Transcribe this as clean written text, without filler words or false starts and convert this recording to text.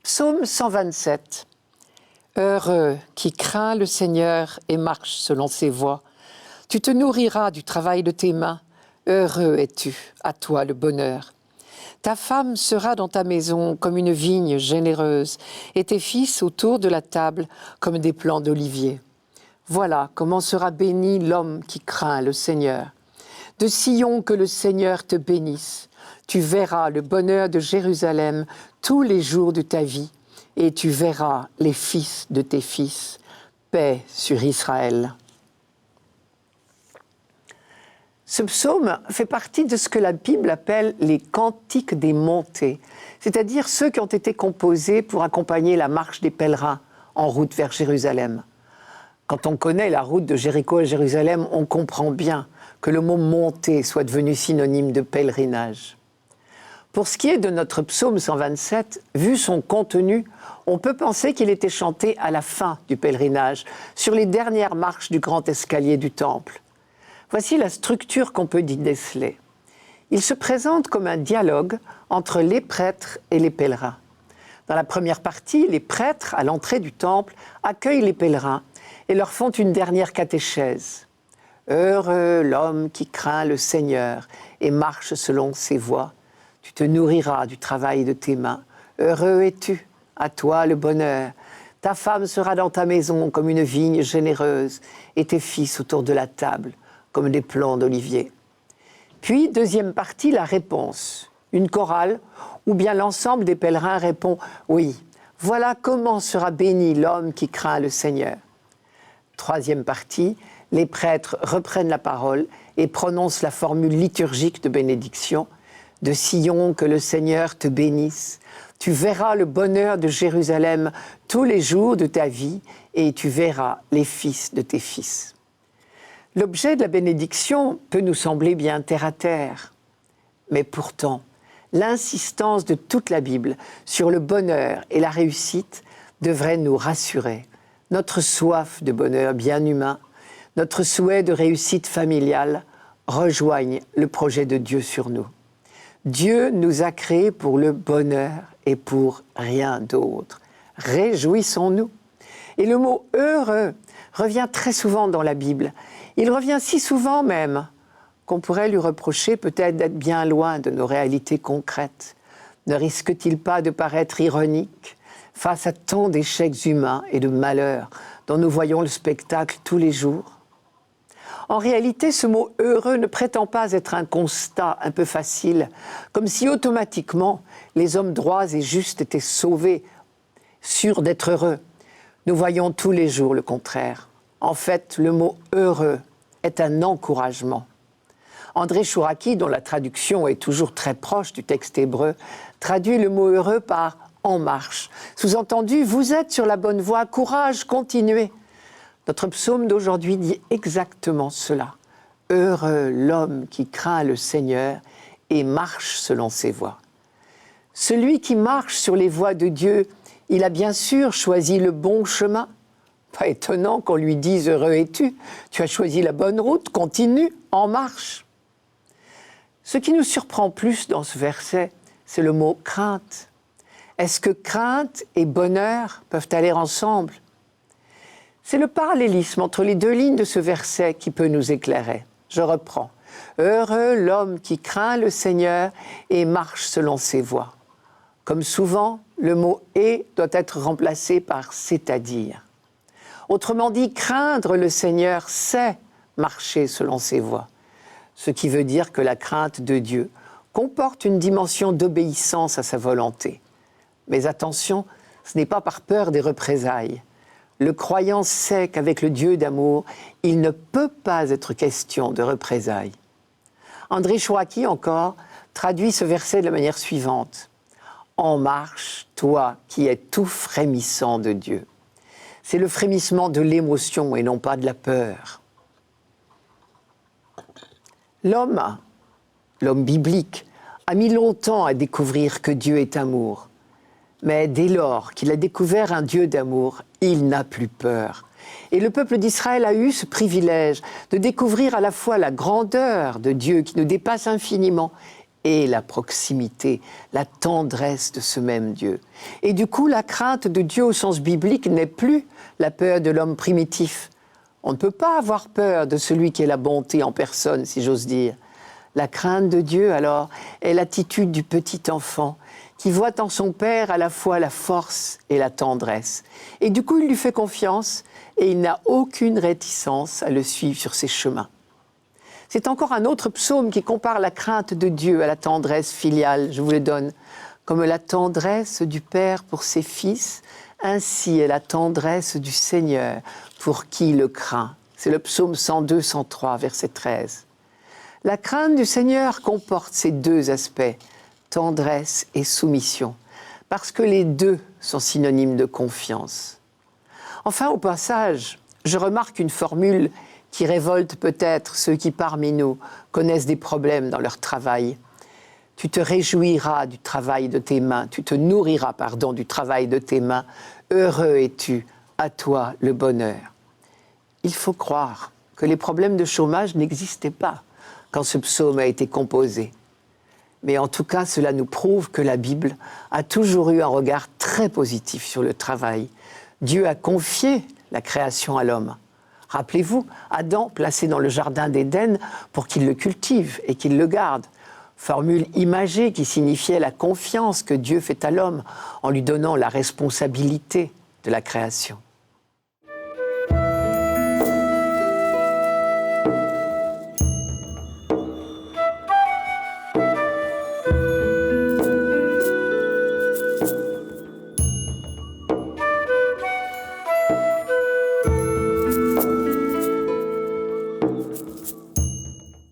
Psaume 127. Heureux qui craint le Seigneur et marche selon ses voies. Tu te nourriras du travail de tes mains. Heureux es-tu, à toi le bonheur. Ta femme sera dans ta maison comme une vigne généreuse, et tes fils autour de la table comme des plants d'olivier. Voilà comment sera béni l'homme qui craint le Seigneur. De Sion que le Seigneur te bénisse. Tu verras le bonheur de Jérusalem tous les jours de ta vie, et tu verras les fils de tes fils. Paix sur Israël. Ce psaume fait partie de ce que la Bible appelle les cantiques des montées, c'est-à-dire ceux qui ont été composés pour accompagner la marche des pèlerins en route vers Jérusalem. Quand on connaît la route de Jéricho à Jérusalem, on comprend bien que le mot « monter » soit devenu synonyme de pèlerinage. Pour ce qui est de notre psaume 127, vu son contenu, on peut penser qu'il était chanté à la fin du pèlerinage, sur les dernières marches du grand escalier du temple. Voici la structure qu'on peut y déceler. Il se présente comme un dialogue entre les prêtres et les pèlerins. Dans la première partie, les prêtres, à l'entrée du temple, accueillent les pèlerins et leur font une dernière catéchèse. Heureux l'homme qui craint le Seigneur et marche selon ses voies. Tu te nourriras du travail de tes mains. Heureux es-tu, à toi le bonheur. Ta femme sera dans ta maison comme une vigne généreuse, et tes fils autour de la table comme des plants d'olivier. Puis, deuxième partie, la réponse. Une chorale où bien l'ensemble des pèlerins répond « Oui, voilà comment sera béni l'homme qui craint le Seigneur ». Troisième partie, les prêtres reprennent la parole et prononcent la formule liturgique de bénédiction. De Sion que le Seigneur te bénisse. Tu verras le bonheur de Jérusalem tous les jours de ta vie et tu verras les fils de tes fils. L'objet de la bénédiction peut nous sembler bien terre à terre. Mais pourtant, l'insistance de toute la Bible sur le bonheur et la réussite devrait nous rassurer. Notre soif de bonheur bien humain, notre souhait de réussite familiale rejoignent le projet de Dieu sur nous. Dieu nous a créés pour le bonheur et pour rien d'autre. Réjouissons-nous. Et le mot « heureux » revient très souvent dans la Bible. Il revient si souvent même qu'on pourrait lui reprocher peut-être d'être bien loin de nos réalités concrètes. Ne risque-t-il pas de paraître ironique face à tant d'échecs humains et de malheurs dont nous voyons le spectacle tous les jours ? En réalité, ce mot « heureux » ne prétend pas être un constat un peu facile, comme si automatiquement les hommes droits et justes étaient sauvés, sûrs d'être heureux. Nous voyons tous les jours le contraire. En fait, le mot « heureux » est un encouragement. André Chouraki, dont la traduction est toujours très proche du texte hébreu, traduit le mot « heureux » par « en marche ». Sous-entendu, vous êtes sur la bonne voie, courage, continuez. Notre psaume d'aujourd'hui dit exactement cela. Heureux l'homme qui craint le Seigneur et marche selon ses voies. Celui qui marche sur les voies de Dieu, il a bien sûr choisi le bon chemin. Pas étonnant qu'on lui dise « heureux es-tu ». Tu as choisi la bonne route, continue, en marche. Ce qui nous surprend plus dans ce verset, c'est le mot « crainte ». Est-ce que crainte et bonheur peuvent aller ensemble ? C'est le parallélisme entre les deux lignes de ce verset qui peut nous éclairer. Je reprends. « Heureux l'homme qui craint le Seigneur et marche selon ses voies ». Comme souvent, le mot « et » doit être remplacé par « c'est-à-dire ». Autrement dit, craindre le Seigneur, c'est marcher selon ses voies. Ce qui veut dire que la crainte de Dieu comporte une dimension d'obéissance à sa volonté. Mais attention, ce n'est pas par peur des représailles. Le croyant sait qu'avec le Dieu d'amour, il ne peut pas être question de représailles. André Chouraki, encore, traduit ce verset de la manière suivante. « En marche, toi qui es tout frémissant de Dieu. » C'est le frémissement de l'émotion et non pas de la peur. L'homme biblique, a mis longtemps à découvrir que Dieu est amour. Mais dès lors qu'il a découvert un Dieu d'amour, il n'a plus peur. Et le peuple d'Israël a eu ce privilège de découvrir à la fois la grandeur de Dieu qui nous dépasse infiniment et la proximité, la tendresse de ce même Dieu. Et du coup, la crainte de Dieu au sens biblique n'est plus la peur de l'homme primitif. On ne peut pas avoir peur de celui qui est la bonté en personne, si j'ose dire. La crainte de Dieu, alors, est l'attitude du petit enfant qui voit en son père à la fois la force et la tendresse. Et du coup, il lui fait confiance et il n'a aucune réticence à le suivre sur ses chemins. C'est encore un autre psaume qui compare la crainte de Dieu à la tendresse filiale. Je vous le donne. Comme la tendresse du Père pour ses fils, ainsi est la tendresse du Seigneur pour qui le craint. C'est le psaume 102, 103, verset 13. La crainte du Seigneur comporte ces deux aspects, tendresse et soumission, parce que les deux sont synonymes de confiance. Enfin, au passage, je remarque une formule qui révolte peut-être ceux qui parmi nous connaissent des problèmes dans leur travail. Tu te réjouiras du travail de tes mains, tu te nourriras, du travail de tes mains. Heureux es-tu, à toi le bonheur. Il faut croire que les problèmes de chômage n'existaient pas quand ce psaume a été composé. Mais en tout cas, cela nous prouve que la Bible a toujours eu un regard très positif sur le travail. Dieu a confié la création à l'homme. Rappelez-vous, Adam placé dans le jardin d'Éden pour qu'il le cultive et qu'il le garde. Formule imagée qui signifiait la confiance que Dieu fait à l'homme en lui donnant la responsabilité de la création.